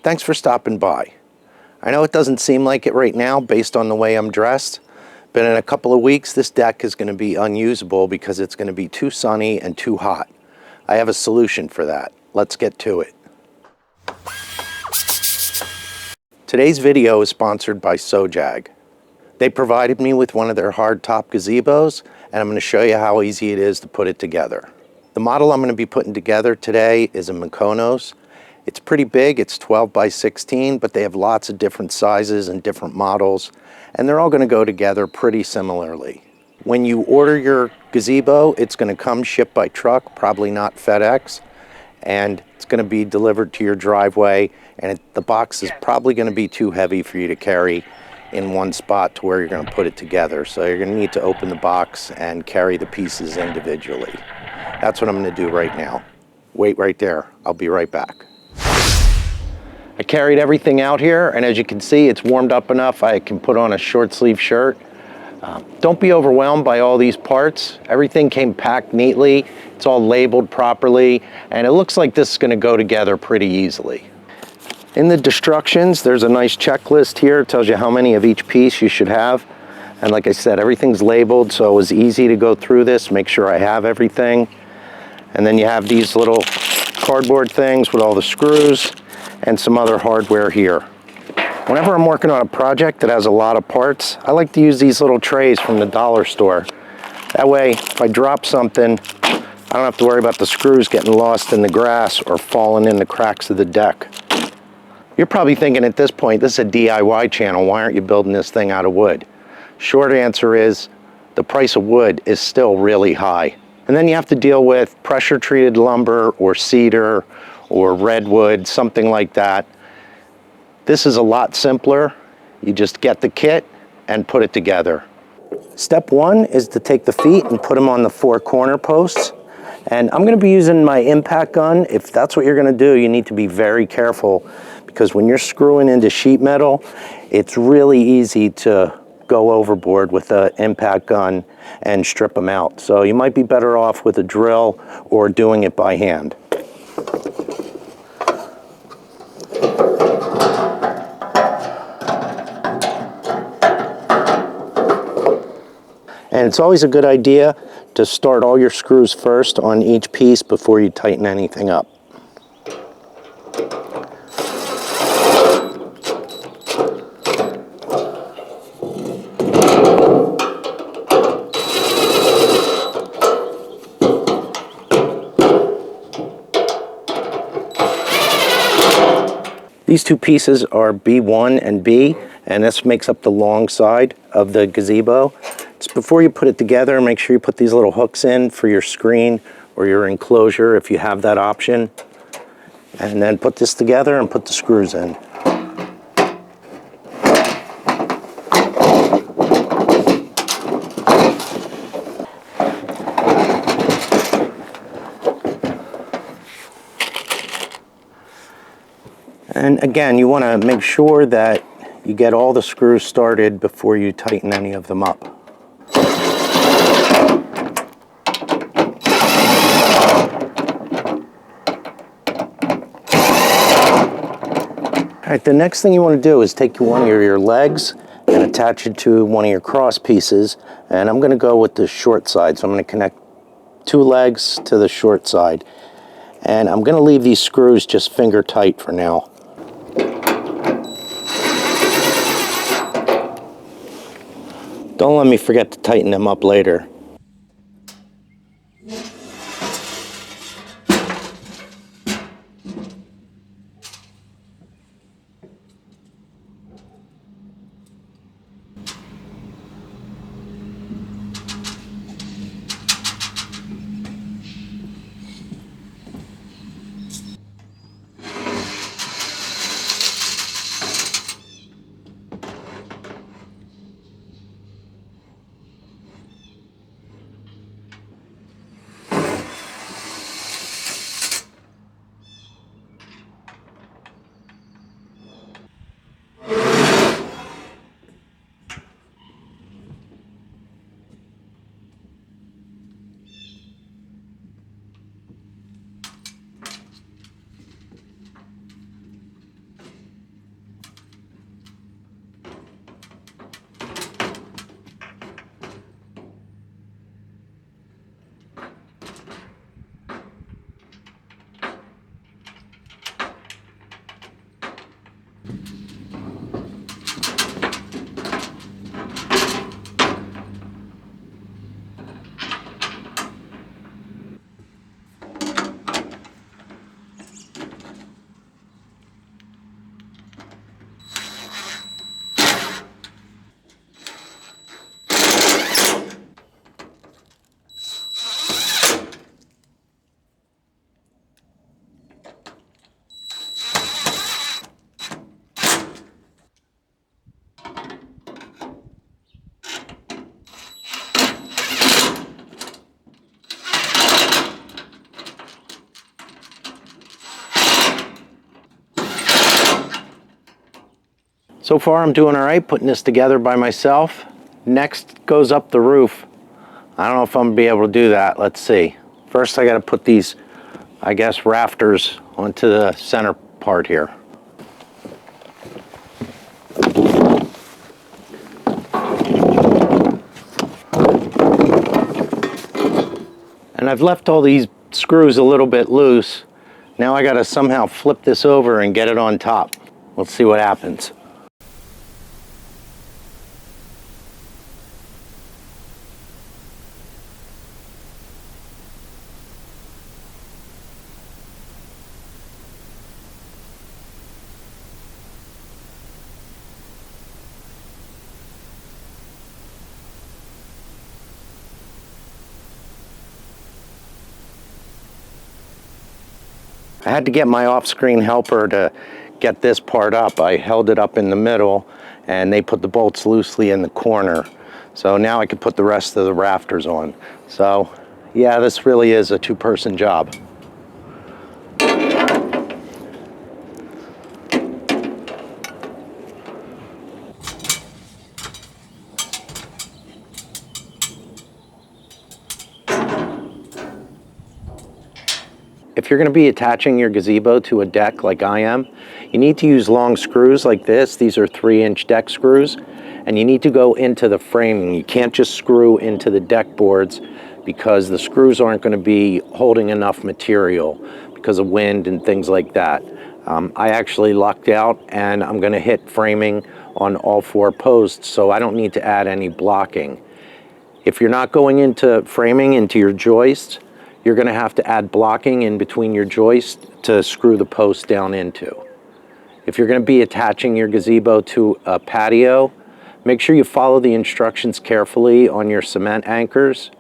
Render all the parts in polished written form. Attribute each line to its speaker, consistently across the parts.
Speaker 1: Thanks for stopping by. I know it doesn't seem like it right now based on the way I'm dressed, but in a couple of weeks this deck is going to be unusable because it's going to be too sunny and too hot. I have a solution for that. Let's get to it. Today's video is sponsored by Sojag. They provided me with one of their hardtop gazebos, and I'm going to show you how easy it is to put it together. The model I'm going to be putting together today is a Mykonos. It's pretty big, it's 12 by 16, but they have lots of different sizes and different models, and they're all going to go together pretty similarly. When you order your gazebo, it's going to come shipped by truck, probably not FedEx, and it's going to be delivered to your driveway, and the box is probably going to be too heavy for you to carry in one spot to where you're going to put it together. So you're going to need to open the box and carry the pieces individually. That's what I'm going to do right now. Wait right there. I'll be right back. I carried everything out here, and as you can see, it's warmed up enough I can put on a short sleeve shirt. Don't be overwhelmed by all these parts. Everything came packed neatly. It's all labeled properly, and it looks like this is going to go together pretty easily. In the instructions, there's a nice checklist here. It tells you how many of each piece you should have. And like I said, everything's labeled, so it was easy to go through this, make sure I have everything. And then you have these little cardboard things with all the screws and some other hardware here. Whenever I'm working on a project that has a lot of parts, I like to use these little trays from the dollar store. That way, if I drop something, I don't have to worry about the screws getting lost in the grass or falling in the cracks of the deck. You're probably thinking at this point, this is a DIY channel, why aren't you building this thing out of wood? Short answer is, the price of wood is still really high. And then you have to deal with pressure treated lumber or cedar or redwood, something like that. This is a lot simpler. You just get the kit and put it together. Step one is to take the feet and put them on the 4 corner posts. And I'm going to be using my impact gun. If that's what you're going to do, you need to be very careful, because when you're screwing into sheet metal, it's really easy to go overboard with an impact gun and strip them out. So you might be better off with a drill or doing it by hand. And it's always a good idea to start all your screws first on each piece before you tighten anything up. These two pieces are B1 and B, and this makes up the long side of the gazebo. Just before you put it together, make sure you put these little hooks in for your screen or your enclosure if you have that option. And then put this together and put the screws in. And again, you want to make sure that you get all the screws started before you tighten any of them up. All right, the next thing you want to do is take one of your legs and attach it to one of your cross pieces. And I'm going to go with the short side. So I'm going to connect 2 legs to the short side. And I'm going to leave these screws just finger tight for now. Don't let me forget to tighten them up later. So far I'm doing all right putting this together by myself. Next goes up the roof. I don't know if I'm gonna be able to do that. Let's see. First I gotta put these, I guess, rafters onto the center part here. And I've left all these screws a little bit loose. Now I gotta somehow flip this over and get it on top. Let's see what happens. I had to get my off-screen helper to get this part up. I held it up in the middle and they put the bolts loosely in the corner. So now I can put the rest of the rafters on. So yeah, this really is a two-person job. If you're going to be attaching your gazebo to a deck like I am, you need to use long screws like this. These are 3-inch deck screws, and you need to go into the framing. You can't just screw into the deck boards because the screws aren't going to be holding enough material because of wind and things like that. I actually lucked out and I'm going to hit framing on all 4 posts, so I don't need to add any blocking. If you're not going into framing into your joists, you're going to have to add blocking in between your joists to screw the post down into. If you're going to be attaching your gazebo to a patio, make sure you follow the instructions carefully on your cement anchors.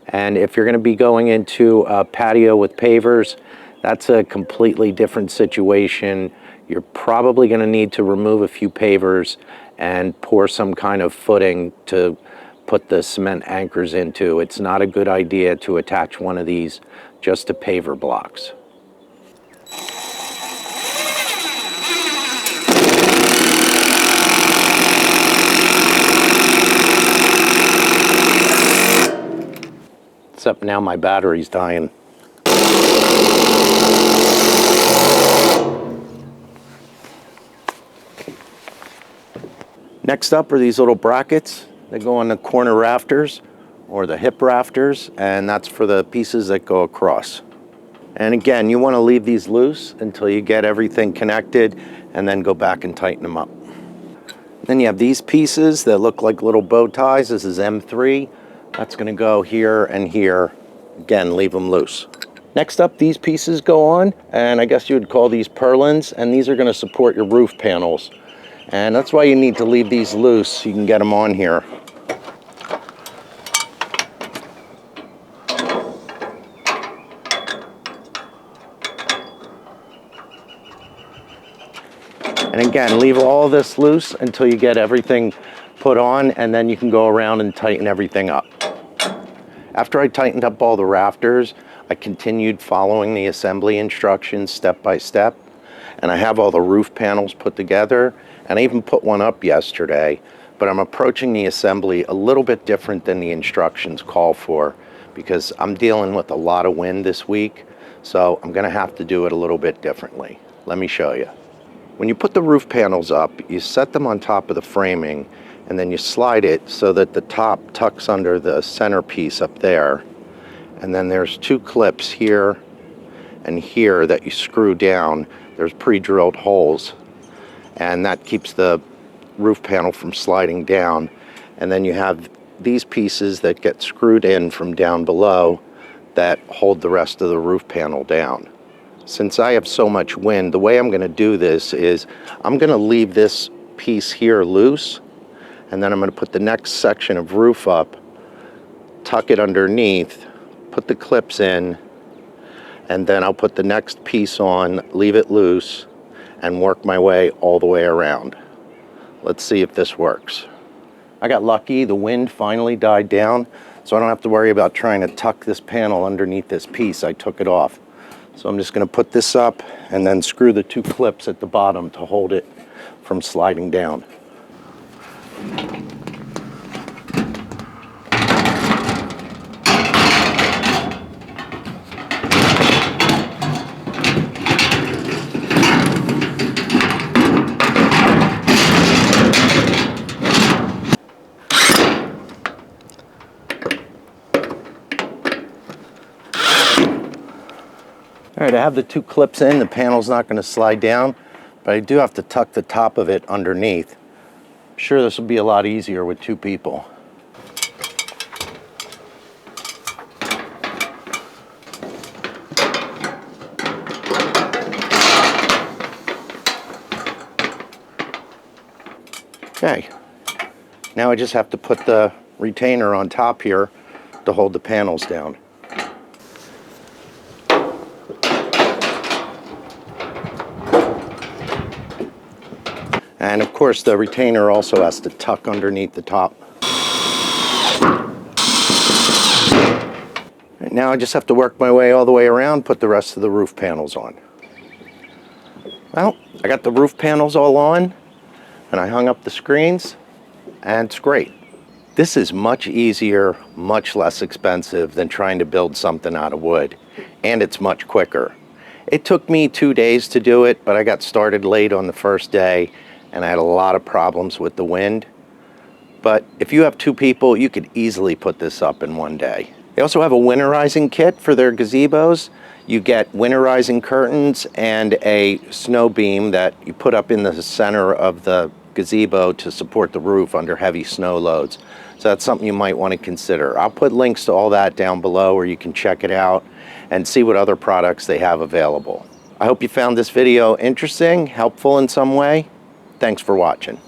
Speaker 1: And if you're going to be going into a patio with pavers, that's a completely different situation. You're probably going to need to remove a few pavers and pour some kind of footing to put the cement anchors into. It's not a good idea to attach one of these just to paver blocks. Except now my battery's dying. Next up are these little brackets. They go on the corner rafters or the hip rafters, and that's for the pieces that go across. And again, you want to leave these loose until you get everything connected and then go back and tighten them up. Then you have these pieces that look like little bow ties. This is M3. That's going to go here and here. Again, leave them loose. Next up, these pieces go on, and I guess you would call these purlins, and these are going to support your roof panels. And that's why you need to leave these loose so you can get them on here. And again, leave all this loose until you get everything put on, and then you can go around and tighten everything up. After I tightened up all the rafters, I continued following the assembly instructions step by step, and I have all the roof panels put together, and I even put one up yesterday, but I'm approaching the assembly a little bit different than the instructions call for because I'm dealing with a lot of wind this week, so I'm gonna have to do it a little bit differently. Let me show you. When you put the roof panels up, you set them on top of the framing, and then you slide it so that the top tucks under the centerpiece up there. And then there's 2 clips here and here that you screw down. There's pre-drilled holes. and that keeps the roof panel from sliding down. And then you have these pieces that get screwed in from down below that hold the rest of the roof panel down. Since I have so much wind, the way I'm going to do this is I'm going to leave this piece here loose, and then I'm going to put the next section of roof up, tuck it underneath, put the clips in, and then I'll put the next piece on, leave it loose, and work my way all the way around. Let's see if this works. I got lucky, the wind finally died down, so I don't have to worry about trying to tuck this panel underneath this piece. I took it off. So I'm just going to put this up and then screw the two clips at the bottom to hold it from sliding down. All right, I have the two clips in. The panel's not going to slide down, but I do have to tuck the top of it underneath. I'm sure this will be a lot easier with two people. Okay, now I just have to put the retainer on top here to hold the panels down. And of course the retainer also has to tuck underneath the top. Right, now I just have to work my way all the way around, put the rest of the roof panels on. Well, I got the roof panels all on, and I hung up the screens, and it's great. This is much easier, much less expensive than trying to build something out of wood, and it's much quicker. It took me 2 days to do it, but I got started late on the first day, and I had a lot of problems with the wind. But if you have two people, you could easily put this up in one day. They also have a winterizing kit for their gazebos. You get winterizing curtains and a snow beam that you put up in the center of the gazebo to support the roof under heavy snow loads. So that's something you might want to consider. I'll put links to all that down below where you can check it out and see what other products they have available. I hope you found this video interesting, helpful in some way. Thanks for watching.